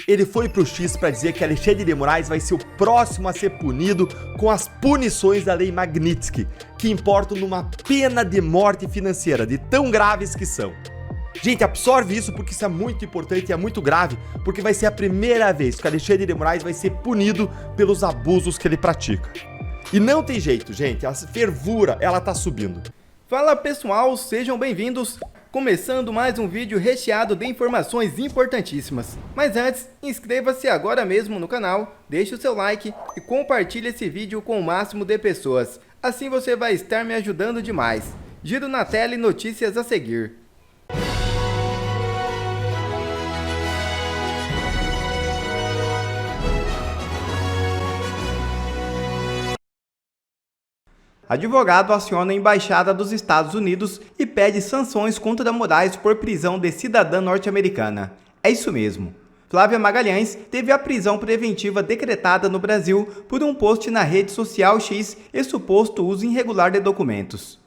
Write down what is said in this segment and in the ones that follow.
Ele foi pro X para dizer que Alexandre de Moraes vai ser o próximo a ser punido com as punições da Lei Magnitsky, que importam numa pena de morte financeira, de tão graves que são. Gente, absorve isso porque isso é muito importante e é muito grave, porque vai ser a primeira vez que Alexandre de Moraes vai ser punido pelos abusos que ele pratica. E não tem jeito, gente, a fervura, ela tá subindo. Fala pessoal, sejam bem-vindos! Começando mais um vídeo recheado de informações importantíssimas. Mas antes, inscreva-se agora mesmo no canal, deixe o seu like e compartilhe esse vídeo com o máximo de pessoas. Assim você vai estar me ajudando demais. Giro na tela e notícias a seguir. Advogado aciona a Embaixada dos Estados Unidos e pede sanções contra Moraes por prisão de cidadã norte-americana. É isso mesmo. Flávia Magalhães teve a prisão preventiva decretada no Brasil por um post na rede social X e suposto uso irregular de documentos.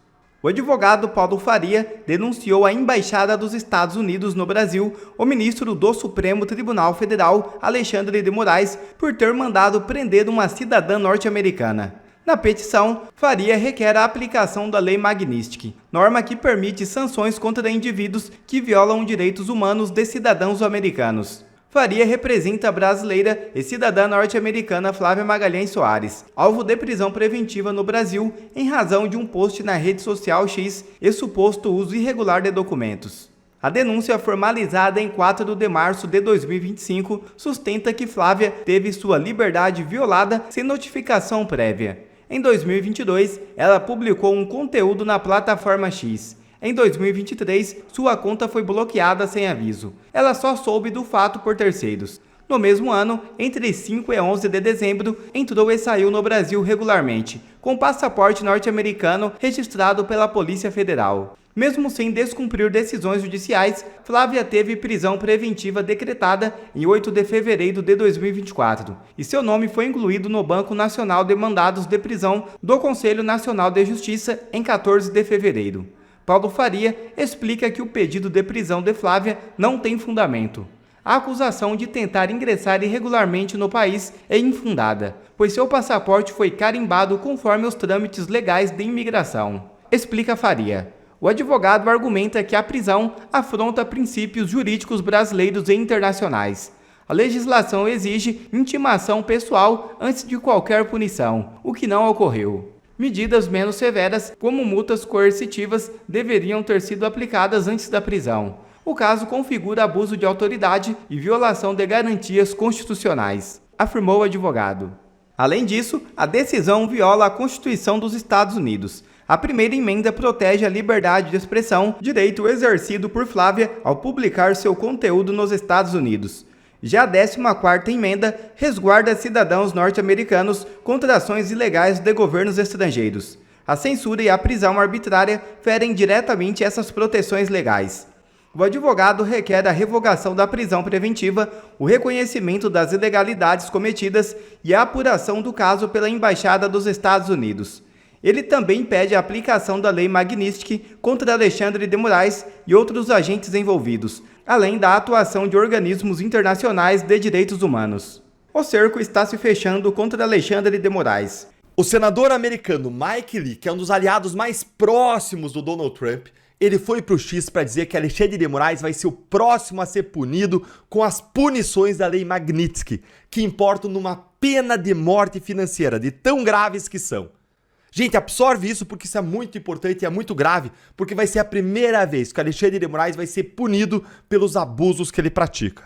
O advogado Paulo Faria denunciou à Embaixada dos Estados Unidos no Brasil o ministro do Supremo Tribunal Federal, Alexandre de Moraes, por ter mandado prender uma cidadã norte-americana. Na petição, Faria requer a aplicação da Lei Magnitsky, norma que permite sanções contra indivíduos que violam direitos humanos de cidadãos americanos. Faria representa a brasileira e cidadã norte-americana Flávia Magalhães Soares, alvo de prisão preventiva no Brasil em razão de um post na rede social X e suposto uso irregular de documentos. A denúncia formalizada em 4 de março de 2025 sustenta que Flávia teve sua liberdade violada sem notificação prévia. Em 2022, ela publicou um conteúdo na plataforma X. Em 2023, sua conta foi bloqueada sem aviso. Ela só soube do fato por terceiros. No mesmo ano, entre 5 e 11 de dezembro, entrou e saiu no Brasil regularmente, com passaporte norte-americano registrado pela Polícia Federal. Mesmo sem descumprir decisões judiciais, Flávia teve prisão preventiva decretada em 8 de fevereiro de 2024 e seu nome foi incluído no Banco Nacional de Mandados de Prisão do Conselho Nacional de Justiça em 14 de fevereiro. Paulo Faria explica que o pedido de prisão de Flávia não tem fundamento. A acusação de tentar ingressar irregularmente no país é infundada, pois seu passaporte foi carimbado conforme os trâmites legais de imigração. Explica Faria. O advogado argumenta que a prisão afronta princípios jurídicos brasileiros e internacionais. A legislação exige intimação pessoal antes de qualquer punição, o que não ocorreu. Medidas menos severas, como multas coercitivas, deveriam ter sido aplicadas antes da prisão. O caso configura abuso de autoridade e violação de garantias constitucionais, afirmou o advogado. Além disso, a decisão viola a Constituição dos Estados Unidos. A primeira emenda protege a liberdade de expressão, direito exercido por Flávia ao publicar seu conteúdo nos Estados Unidos. Já a 14ª emenda resguarda cidadãos norte-americanos contra ações ilegais de governos estrangeiros. A censura e a prisão arbitrária ferem diretamente essas proteções legais. O advogado requer a revogação da prisão preventiva, o reconhecimento das ilegalidades cometidas e a apuração do caso pela Embaixada dos Estados Unidos. Ele também pede a aplicação da Lei Magnitsky contra Alexandre de Moraes e outros agentes envolvidos, além da atuação de organismos internacionais de direitos humanos. O cerco está se fechando contra Alexandre de Moraes. O senador americano Mike Lee, que é um dos aliados mais próximos do Donald Trump, ele foi pro X para dizer que Alexandre de Moraes vai ser o próximo a ser punido com as punições da Lei Magnitsky, que importam numa pena de morte financeira, de tão graves que são. Gente, absorve isso porque isso é muito importante e é muito grave, porque vai ser a primeira vez que Alexandre de Moraes vai ser punido pelos abusos que ele pratica.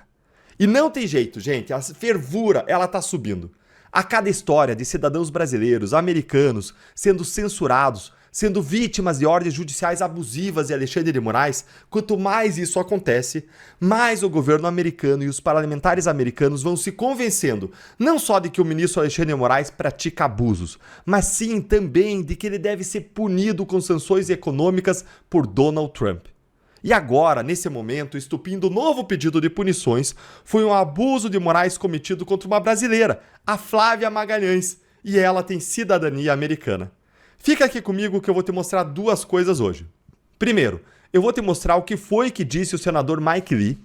E não tem jeito, gente, a fervura, ela tá subindo. A cada história de cidadãos brasileiros, americanos, sendo censurados, sendo vítimas de ordens judiciais abusivas de Alexandre de Moraes, quanto mais isso acontece, mais o governo americano e os parlamentares americanos vão se convencendo, não só de que o ministro Alexandre de Moraes pratica abusos, mas sim também de que ele deve ser punido com sanções econômicas por Donald Trump. E agora, nesse momento, o estupim do novo pedido de punições foi um abuso de Moraes cometido contra uma brasileira, a Flávia Magalhães, e ela tem cidadania americana. Fica aqui comigo que eu vou te mostrar duas coisas hoje. Primeiro, eu vou te mostrar o que foi que disse o senador Mike Lee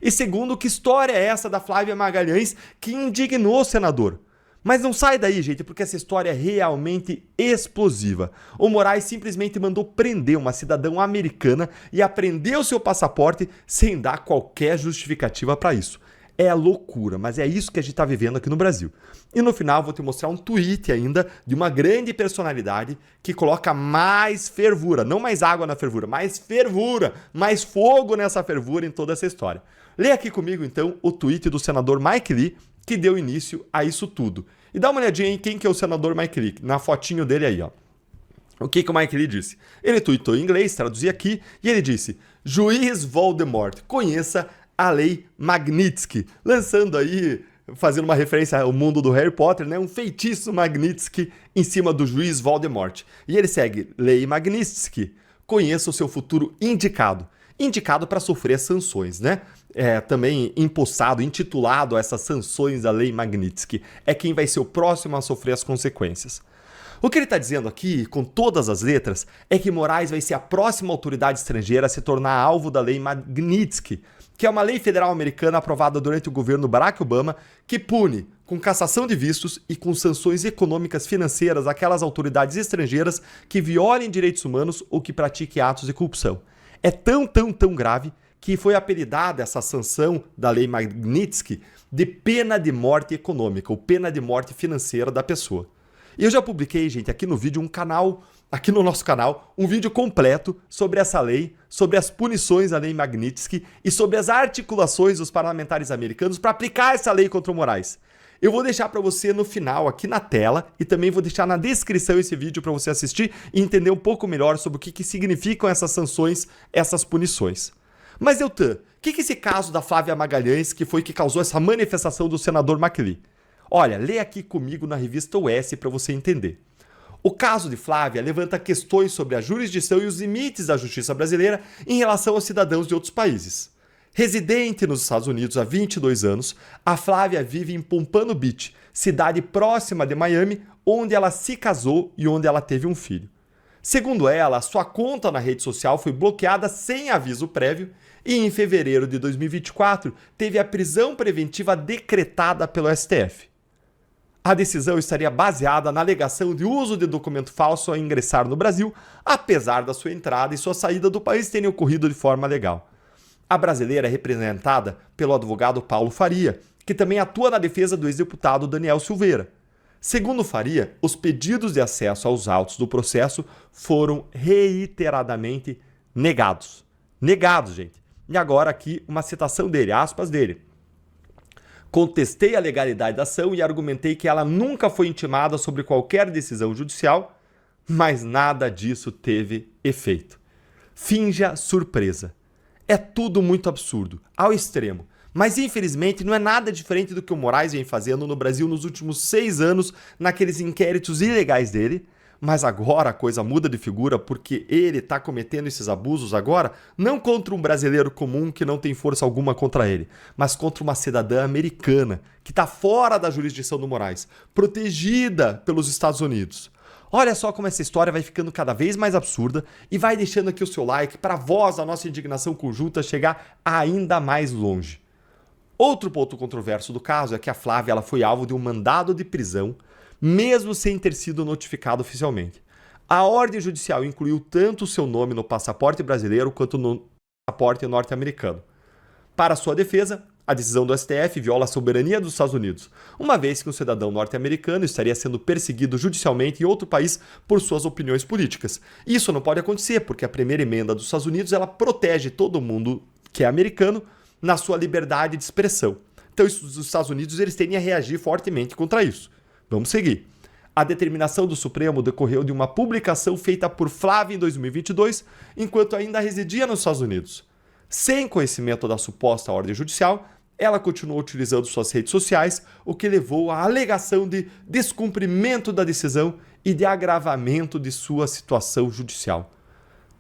E segundo, que história é essa da Flávia Magalhães que indignou o senador? Mas não sai daí, gente, porque essa história é realmente explosiva. O Moraes simplesmente mandou prender uma cidadã americana e apreendeu seu passaporte sem dar qualquer justificativa para isso. É loucura, mas é isso que a gente está vivendo aqui no Brasil. E no final vou te mostrar um tweet ainda de uma grande personalidade que coloca mais fervura, não mais água na fervura, mais fervura, mais fogo nessa fervura em toda essa história. Lê aqui comigo então o tweet do senador Mike Lee, que deu início a isso tudo. E dá uma olhadinha em quem que é o senador Mike Lee, na fotinho dele aí, ó. O que o Mike Lee disse? Ele tweetou em inglês, traduzi aqui, e ele disse: Juiz Voldemort, conheça a Lei Magnitsky, lançando aí, fazendo uma referência ao mundo do Harry Potter, né? Um feitiço Magnitsky em cima do juiz Voldemort. E ele segue: Lei Magnitsky, conheça o seu futuro indicado. Indicado para sofrer sanções, né? Também empossado, intitulado a essas sanções da Lei Magnitsky. É quem vai ser o próximo a sofrer as consequências. O que ele está dizendo aqui, com todas as letras, é que Moraes vai ser a próxima autoridade estrangeira a se tornar alvo da Lei Magnitsky, que é uma lei federal americana aprovada durante o governo Barack Obama, que pune com cassação de vistos e com sanções econômicas financeiras aquelas autoridades estrangeiras que violem direitos humanos ou que pratiquem atos de corrupção. É tão grave que foi apelidada essa sanção da Lei Magnitsky de pena de morte econômica, ou pena de morte financeira da pessoa. E eu já publiquei, gente, aqui no vídeo aqui no nosso canal, um vídeo completo sobre essa lei, sobre as punições da Lei Magnitsky e sobre as articulações dos parlamentares americanos para aplicar essa lei contra o Moraes. Eu vou deixar para você no final aqui na tela e também vou deixar na descrição esse vídeo para você assistir e entender um pouco melhor sobre o que significam essas sanções, essas punições. Mas, Deltan, o que esse caso da Flávia Magalhães que foi que causou essa manifestação do senador Mike Lee? Olha, lê aqui comigo na revista US para você entender. O caso de Flávia levanta questões sobre a jurisdição e os limites da justiça brasileira em relação aos cidadãos de outros países. Residente nos Estados Unidos há 22 anos, a Flávia vive em Pompano Beach, cidade próxima de Miami, onde ela se casou e onde ela teve um filho. Segundo ela, sua conta na rede social foi bloqueada sem aviso prévio e em fevereiro de 2024 teve a prisão preventiva decretada pelo STF. A decisão estaria baseada na alegação de uso de documento falso ao ingressar no Brasil, apesar da sua entrada e sua saída do país terem ocorrido de forma legal. A brasileira é representada pelo advogado Paulo Faria, que também atua na defesa do ex-deputado Daniel Silveira. Segundo Faria, os pedidos de acesso aos autos do processo foram reiteradamente negados. Negados, gente. E agora aqui uma citação dele, aspas dele. Contestei a legalidade da ação e argumentei que ela nunca foi intimada sobre qualquer decisão judicial, mas nada disso teve efeito. Finja surpresa. É tudo muito absurdo, ao extremo. Mas infelizmente não é nada diferente do que o Moraes vem fazendo no Brasil nos últimos 6 anos, naqueles inquéritos ilegais dele. Mas agora a coisa muda de figura porque ele está cometendo esses abusos agora não contra um brasileiro comum que não tem força alguma contra ele, mas contra uma cidadã americana que está fora da jurisdição do Moraes, protegida pelos Estados Unidos. Olha só como essa história vai ficando cada vez mais absurda e vai deixando aqui o seu like para a voz da nossa indignação conjunta chegar ainda mais longe. Outro ponto controverso do caso é que a Flávia ela foi alvo de um mandado de prisão, mesmo sem ter sido notificado oficialmente. A ordem judicial incluiu tanto o seu nome no passaporte brasileiro quanto no passaporte norte-americano. Para sua defesa, a decisão do STF viola a soberania dos Estados Unidos, uma vez que um cidadão norte-americano estaria sendo perseguido judicialmente em outro país por suas opiniões políticas. Isso não pode acontecer, porque a primeira emenda dos Estados Unidos ela protege todo mundo que é americano na sua liberdade de expressão. Então, os Estados Unidos eles tendem a reagir fortemente contra isso. Vamos seguir. A determinação do Supremo decorreu de uma publicação feita por Flávia em 2022, enquanto ainda residia nos Estados Unidos. Sem conhecimento da suposta ordem judicial, ela continuou utilizando suas redes sociais, o que levou à alegação de descumprimento da decisão e de agravamento de sua situação judicial.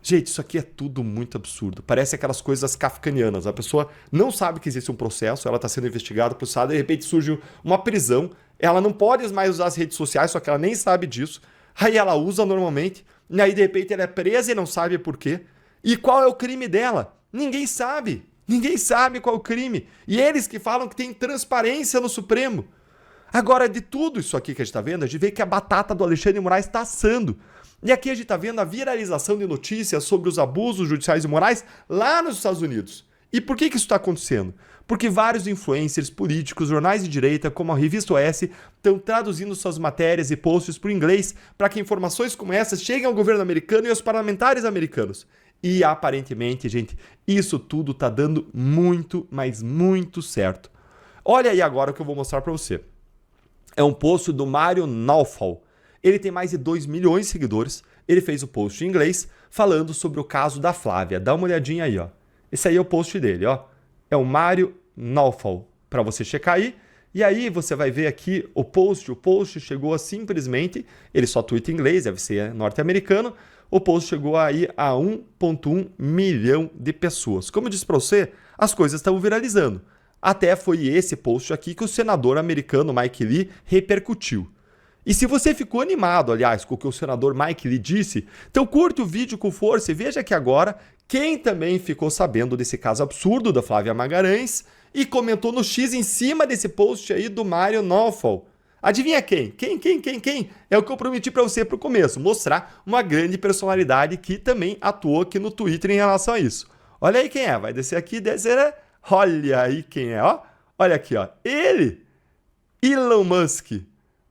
Gente, isso aqui é tudo muito absurdo. Parece aquelas coisas kafkanianas. A pessoa não sabe que existe um processo, ela está sendo investigada, processada, de repente surge uma prisão, ela não pode mais usar as redes sociais, só que ela nem sabe disso. Aí ela usa normalmente, e aí de repente ela é presa e não sabe por quê. E qual é o crime dela? Ninguém sabe. Ninguém sabe qual é o crime. E eles que falam que tem transparência no Supremo. Agora, de tudo isso aqui que a gente está vendo, a gente vê que a batata do Alexandre de Moraes está assando. E aqui a gente está vendo a viralização de notícias sobre os abusos judiciais e morais lá nos Estados Unidos. E por que isso está acontecendo? Porque vários influencers, políticos, jornais de direita, como a Revista OS, estão traduzindo suas matérias e posts para o inglês para que informações como essas cheguem ao governo americano e aos parlamentares americanos. E aparentemente, gente, isso tudo está dando muito, mas muito certo. Olha aí agora o que eu vou mostrar para você. É um post do Mário Naufal. Ele tem mais de 2 milhões de seguidores. Ele fez o post em inglês falando sobre o caso da Flávia. Dá uma olhadinha aí, ó. Esse aí é o post dele, ó. É o Mário Naufal, para você checar aí. E aí você vai ver aqui o post. O post chegou a simplesmente, ele só tuita em inglês, deve ser norte-americano. O post chegou aí a 1,1 milhão de pessoas. Como eu disse para você, as coisas estão viralizando. Até foi esse post aqui que o senador americano Mike Lee repercutiu. E se você ficou animado, aliás, com o que o senador Mike Lee disse, então curte o vídeo com força e veja aqui agora quem também ficou sabendo desse caso absurdo da Flávia Magalhães e comentou no X em cima desse post aí do Mário Naufal. Adivinha quem? Quem? É o que eu prometi para você para o começo, mostrar uma grande personalidade que também atuou aqui no Twitter em relação a isso. Olha aí quem é, vai descer aqui, descer, olha aí quem é, ó. Olha aqui, ó, ele, Elon Musk.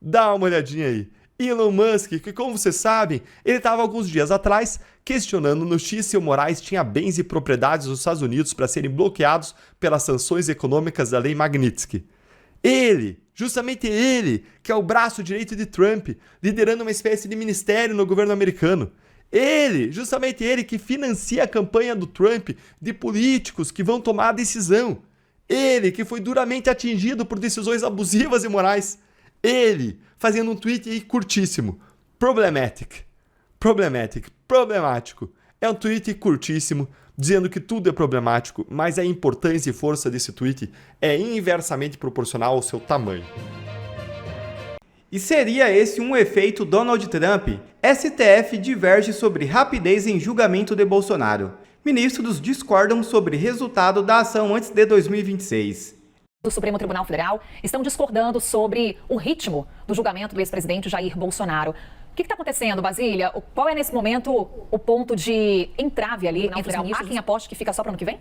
Dá uma olhadinha aí. Elon Musk, que como vocês sabem, ele estava alguns dias atrás questionando no X se o Moraes tinha bens e propriedades nos Estados Unidos para serem bloqueados pelas sanções econômicas da Lei Magnitsky. Ele, justamente ele, que é o braço direito de Trump, liderando uma espécie de ministério no governo americano. Ele, justamente ele que financia a campanha do Trump de políticos que vão tomar a decisão. Ele que foi duramente atingido por decisões abusivas e morais. Ele, fazendo um tweet aí curtíssimo. Problemático. É um tweet curtíssimo, dizendo que tudo é problemático, mas a importância e força desse tweet é inversamente proporcional ao seu tamanho. E seria esse um efeito Donald Trump? STF diverge sobre rapidez em julgamento de Bolsonaro. Ministros discordam sobre resultado da ação antes de 2026. Do Supremo Tribunal Federal estão discordando sobre o ritmo do julgamento do ex-presidente Jair Bolsonaro. O que está acontecendo, Basília? Qual é, nesse momento, o ponto de entrave ali entre os ministros? Há quem aposte que fica só para o ano que vem?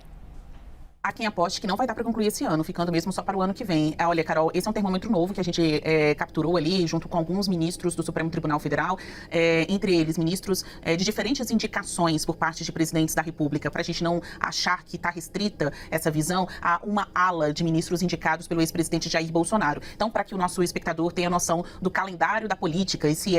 Há quem aposte que não vai dar para concluir esse ano, ficando mesmo só para o ano que vem. Olha, Carol, esse é um termômetro novo que a gente capturou ali, junto com alguns ministros do Supremo Tribunal Federal, entre eles ministros de diferentes indicações por parte de presidentes da República, para a gente não achar que está restrita essa visão a uma ala de ministros indicados pelo ex-presidente Jair Bolsonaro. Então, para que o nosso espectador tenha noção do calendário da política e se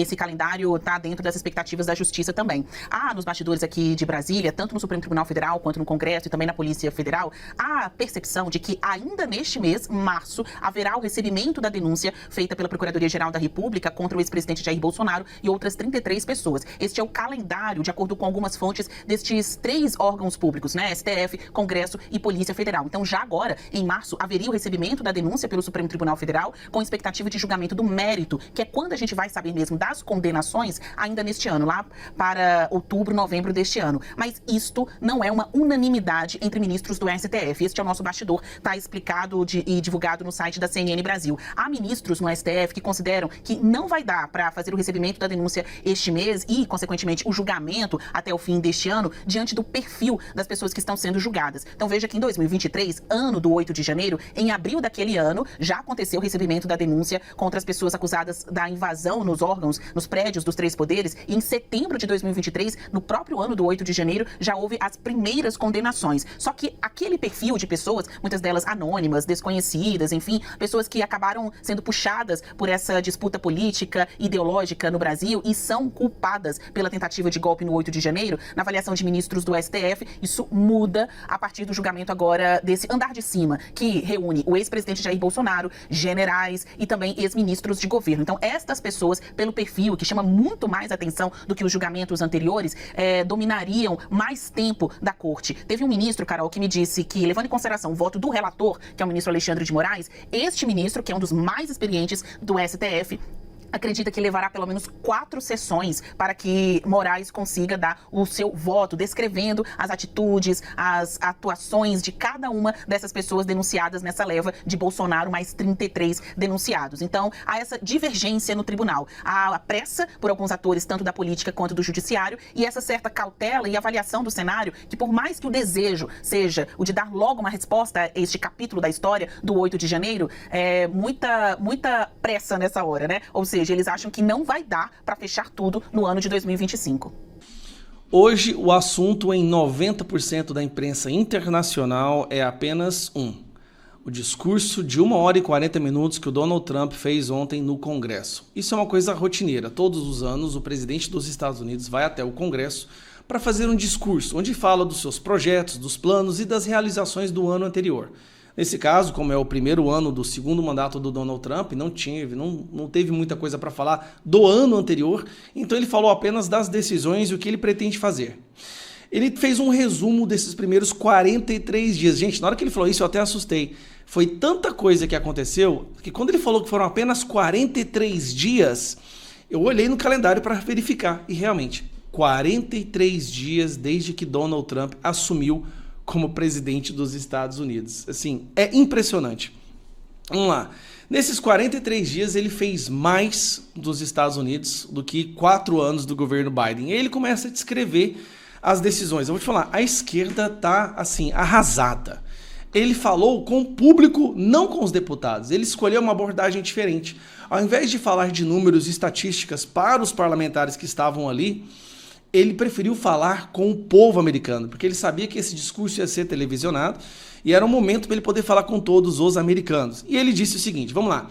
esse calendário está dentro das expectativas da justiça também. Há nos bastidores aqui de Brasília, tanto no Supremo Tribunal Federal quanto no Congresso e também na Polícia Federal, há a percepção de que ainda neste mês, março, haverá o recebimento da denúncia feita pela Procuradoria-Geral da República contra o ex-presidente Jair Bolsonaro e outras 33 pessoas. Este é o calendário, de acordo com algumas fontes, destes 3 órgãos públicos, né? STF, Congresso e Polícia Federal. Então, já agora, em março, haveria o recebimento da denúncia pelo Supremo Tribunal Federal com expectativa de julgamento do mérito, que é quando a gente vai saber mesmo das condenações ainda neste ano, lá para outubro, novembro deste ano. Mas isto não é uma unanimidade entre ministros do STF. Este é o nosso bastidor, está explicado e divulgado no site da CNN Brasil. Há ministros no STF que consideram que não vai dar para fazer o recebimento da denúncia este mês e, consequentemente, o julgamento até o fim deste ano, diante do perfil das pessoas que estão sendo julgadas. Então veja que em 2023, ano do 8 de janeiro, em abril daquele ano, já aconteceu o recebimento da denúncia contra as pessoas acusadas da invasão nos órgãos, nos prédios dos 3 poderes, e em setembro de 2023, no próprio ano do 8 de janeiro, já houve as primeiras condenações. Só que aquele perfil de pessoas, muitas delas anônimas, desconhecidas, enfim, pessoas que acabaram sendo puxadas por essa disputa política, ideológica no Brasil e são culpadas pela tentativa de golpe no 8 de janeiro, na avaliação de ministros do STF, isso muda a partir do julgamento agora desse andar de cima, que reúne o ex-presidente Jair Bolsonaro, generais e também ex-ministros de governo. Então, estas pessoas, pelo perfil, que chama muito mais atenção do que os julgamentos anteriores, dominariam mais tempo da corte. Teve um ministro, Carol, que me disse que, levando em consideração o voto do relator, que é o ministro Alexandre de Moraes, este ministro, que é um dos mais experientes do STF, acredita que levará pelo menos 4 sessões para que Moraes consiga dar o seu voto, descrevendo as atitudes, as atuações de cada uma dessas pessoas denunciadas nessa leva de Bolsonaro, mais 33 denunciados. Então, há essa divergência no tribunal. Há a pressa por alguns atores, tanto da política quanto do judiciário, e essa certa cautela e avaliação do cenário, que por mais que o desejo seja o de dar logo uma resposta a este capítulo da história do 8 de janeiro, é muita pressa nessa hora, né? Ou seja, eles acham que não vai dar para fechar tudo no ano de 2025. Hoje, o assunto em 90% da imprensa internacional é apenas o discurso de 1 hora e 40 minutos que o Donald Trump fez ontem no Congresso. Isso é uma coisa rotineira. Todos os anos, o presidente dos Estados Unidos vai até o Congresso para fazer um discurso onde fala dos seus projetos, dos planos e das realizações do ano anterior. Nesse caso, como é o primeiro ano do segundo mandato do Donald Trump, não teve muita coisa para falar do ano anterior, então ele falou apenas das decisões e o que ele pretende fazer. Ele fez um resumo desses primeiros 43 dias. Gente, na hora que ele falou isso, eu até assustei. Foi tanta coisa que aconteceu que quando ele falou que foram apenas 43 dias, eu olhei no calendário para verificar. E realmente, 43 dias desde que Donald Trump assumiu como presidente dos Estados Unidos. Assim, é impressionante. Vamos lá. Nesses 43 dias, ele fez mais dos Estados Unidos do que 4 anos do governo Biden. E aí ele começa a descrever as decisões. Eu vou te falar, a esquerda tá, assim, arrasada. Ele falou com o público, não com os deputados. Ele escolheu uma abordagem diferente. Ao invés de falar de números e estatísticas para os parlamentares que estavam ali, ele preferiu falar com o povo americano, porque ele sabia que esse discurso ia ser televisionado e era um momento para ele poder falar com todos os americanos. E ele disse o seguinte, vamos lá,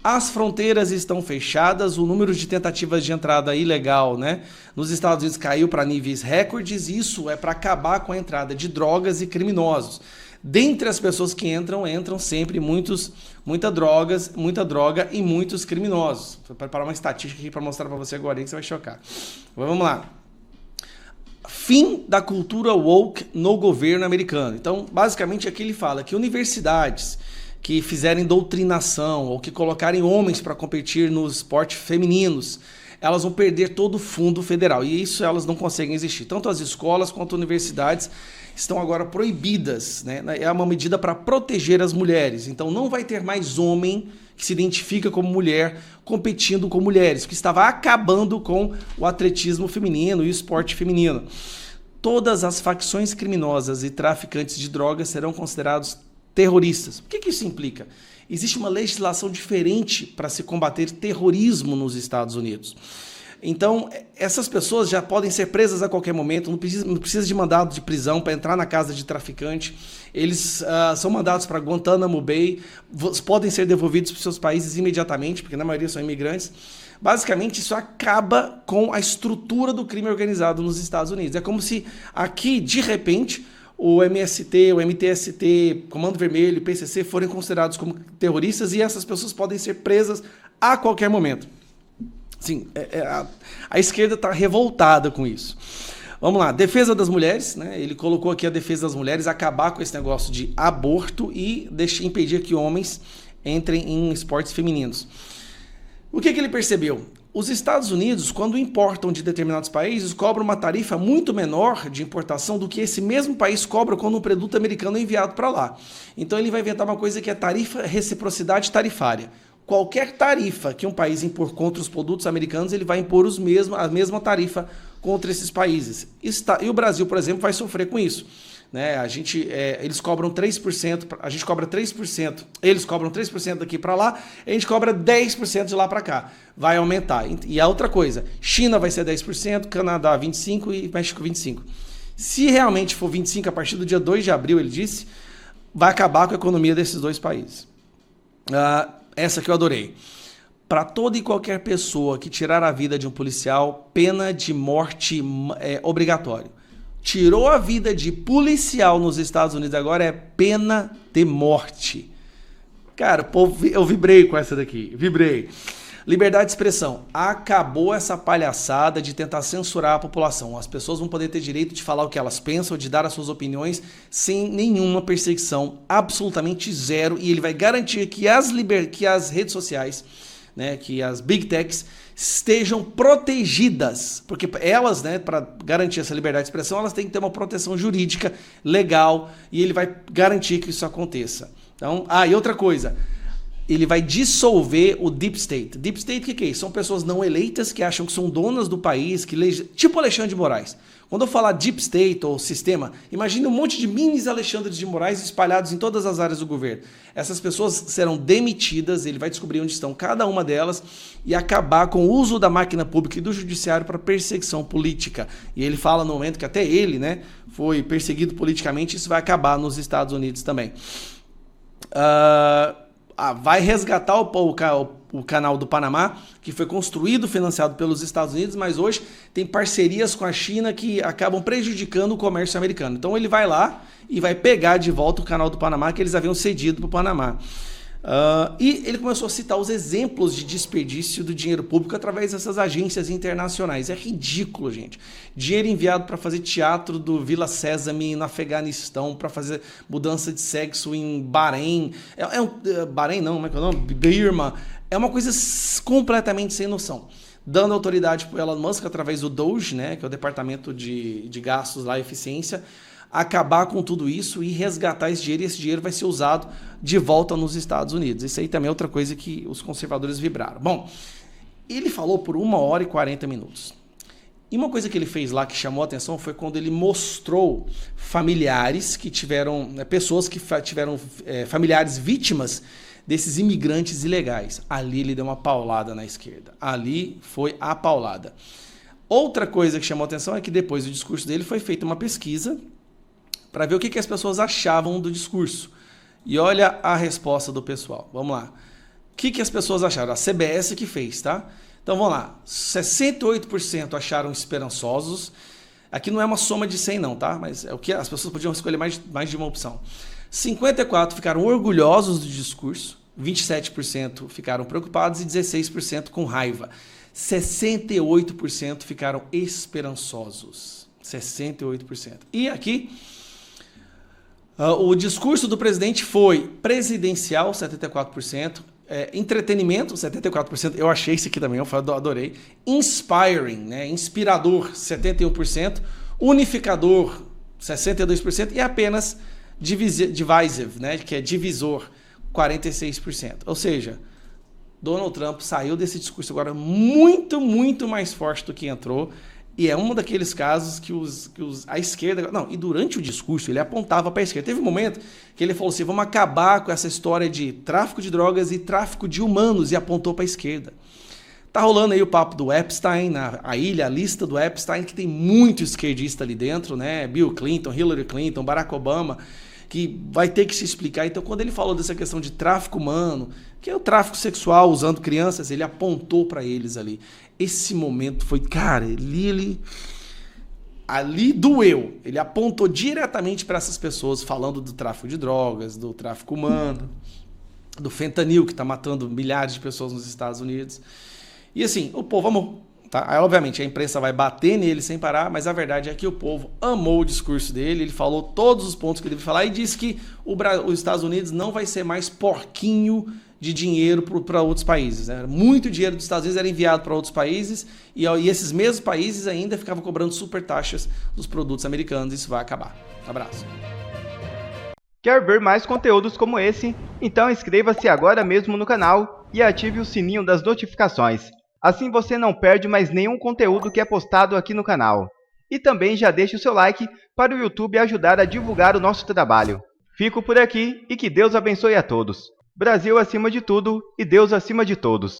as fronteiras estão fechadas, o número de tentativas de entrada ilegal, né, nos Estados Unidos caiu para níveis recordes, isso é para acabar com a entrada de drogas e criminosos. Dentre as pessoas que entram sempre muita droga e muitos criminosos. Vou preparar uma estatística aqui para mostrar para você agora que você vai chocar. Vamos lá. Fim da cultura woke no governo americano. Então, basicamente, aqui ele fala que universidades que fizerem doutrinação ou que colocarem homens para competir nos esportes femininos, elas vão perder todo o fundo federal. E isso elas não conseguem existir. Tanto as escolas quanto as universidades estão agora proibidas, né? É uma medida para proteger as mulheres. Então, não vai ter mais homem que se identifica como mulher competindo com mulheres, que estava acabando com o atletismo feminino e o esporte feminino. Todas as facções criminosas e traficantes de drogas serão considerados terroristas. O que isso implica? Existe uma legislação diferente para se combater terrorismo nos Estados Unidos. Então, essas pessoas já podem ser presas a qualquer momento, não precisa de mandado de prisão para entrar na casa de traficante. Eles são mandados para Guantánamo Bay, podem ser devolvidos para os seus países imediatamente, porque na maioria são imigrantes. Basicamente, isso acaba com a estrutura do crime organizado nos Estados Unidos. É como se aqui, de repente, o MST, o MTST, Comando Vermelho e PCC forem considerados como terroristas e essas pessoas podem ser presas a qualquer momento. Sim, a esquerda está revoltada com isso. Vamos lá, defesa das mulheres, né? Ele colocou aqui a defesa das mulheres, acabar com esse negócio de aborto e impedir que homens entrem em esportes femininos. O que ele percebeu? Os Estados Unidos, quando importam de determinados países, cobram uma tarifa muito menor de importação do que esse mesmo país cobra quando um produto americano é enviado para lá. Então ele vai inventar uma coisa que é reciprocidade tarifária. Qualquer tarifa que um país impor contra os produtos americanos, ele vai impor a mesma tarifa contra esses países. E o Brasil, por exemplo, vai sofrer com isso. Né? Eles cobram 3%, a gente cobra 3%, eles cobram 3% daqui para lá, a gente cobra 10% de lá para cá. Vai aumentar. E a outra coisa, China vai ser 10%, Canadá 25% e México 25%. Se realmente for 25% a partir do dia 2 de abril, ele disse, vai acabar com a economia desses dois países. Essa que eu adorei. Para toda e qualquer pessoa que tirar a vida de um policial, pena de morte é obrigatório. Tirou a vida de policial nos Estados Unidos, agora é pena de morte. Cara, pô, eu vibrei com essa daqui, vibrei. Liberdade de expressão. Acabou essa palhaçada de tentar censurar a população. As pessoas vão poder ter direito de falar o que elas pensam, de dar as suas opiniões, sem nenhuma perseguição, absolutamente zero. E ele vai garantir que as redes sociais né, que as Big Techs estejam protegidas, porque elas, né, para garantir essa liberdade de expressão, elas têm que ter uma proteção jurídica, legal, e ele vai garantir que isso aconteça. Então, e outra coisa, ele vai dissolver o Deep State. Deep State, o que é isso? São pessoas não eleitas que acham que são donas do país, tipo Alexandre de Moraes. Quando eu falar Deep State ou sistema, imagine um monte de minis Alexandre de Moraes espalhados em todas as áreas do governo. Essas pessoas serão demitidas, ele vai descobrir onde estão cada uma delas e acabar com o uso da máquina pública e do judiciário para perseguição política. E ele fala no momento que até ele, né, foi perseguido politicamente, isso vai acabar nos Estados Unidos também. Vai resgatar o canal do Panamá, que foi construído, financiado pelos Estados Unidos, mas hoje tem parcerias com a China que acabam prejudicando o comércio americano. Então ele vai lá e vai pegar de volta o canal do Panamá que eles haviam cedido para o Panamá. E ele começou a citar os exemplos de desperdício do dinheiro público através dessas agências internacionais. É ridículo, gente. Dinheiro enviado para fazer teatro do Vila Sésame no Afeganistão, para fazer mudança de sexo em Bahrein. Bahrein não, como é que é o nome? Birma. É uma coisa completamente sem noção. Dando autoridade para o Elon Musk através do DOGE, né, que é o Departamento de Gastos lá e Eficiência, acabar com tudo isso e resgatar esse dinheiro, e esse dinheiro vai ser usado de volta nos Estados Unidos. Isso aí também é outra coisa que os conservadores vibraram. Bom, ele falou por 1 hora e 40 minutos. E uma coisa que ele fez lá que chamou a atenção foi quando ele mostrou familiares que tiveram, pessoas que tiveram familiares vítimas desses imigrantes ilegais. Ali ele deu uma paulada na esquerda. Ali foi a paulada. Outra coisa que chamou a atenção é que depois do discurso dele foi feita uma pesquisa para ver o que as pessoas achavam do discurso. E olha a resposta do pessoal. Vamos lá. O que as pessoas acharam? A CBS que fez, tá? Então vamos lá. 68% acharam esperançosos. Aqui não é uma soma de 100 não, tá? Mas é o que as pessoas podiam escolher mais de uma opção. 54% ficaram orgulhosos do discurso. 27% ficaram preocupados e 16% com raiva. 68% ficaram esperançosos. 68%. E aqui... o discurso do presidente foi presidencial, 74%, entretenimento, 74%, eu achei esse aqui também, eu adorei, inspiring, né, inspirador, 71%, unificador, 62%, e apenas divisive, né, que é divisor, 46%. Ou seja, Donald Trump saiu desse discurso agora muito, muito mais forte do que entrou. E é um daqueles casos que a esquerda... Não, e durante o discurso ele apontava para a esquerda. Teve um momento que ele falou assim, vamos acabar com essa história de tráfico de drogas e tráfico de humanos, e apontou para a esquerda. Tá rolando aí o papo do Epstein, a lista do Epstein, que tem muito esquerdista ali dentro, né? Bill Clinton, Hillary Clinton, Barack Obama, que vai ter que se explicar. Então, quando ele falou dessa questão de tráfico humano, que é o tráfico sexual usando crianças, ele apontou para eles ali. Esse momento foi, cara, ali doeu. Ele apontou diretamente para essas pessoas, falando do tráfico de drogas, do tráfico humano, do fentanil, que está matando milhares de pessoas nos Estados Unidos. E assim, o povo amou. Tá? Aí, obviamente, a imprensa vai bater nele sem parar, mas a verdade é que o povo amou o discurso dele, ele falou todos os pontos que ele devia falar e disse que os Estados Unidos não vai ser mais porquinho de dinheiro para outros países. Né? Muito dinheiro dos Estados Unidos era enviado para outros países e esses mesmos países ainda ficavam cobrando super taxas dos produtos americanos. Isso vai acabar. Abraço. Quer ver mais conteúdos como esse? Então inscreva-se agora mesmo no canal e ative o sininho das notificações. Assim você não perde mais nenhum conteúdo que é postado aqui no canal. E também já deixe o seu like para o YouTube ajudar a divulgar o nosso trabalho. Fico por aqui e que Deus abençoe a todos. Brasil acima de tudo e Deus acima de todos.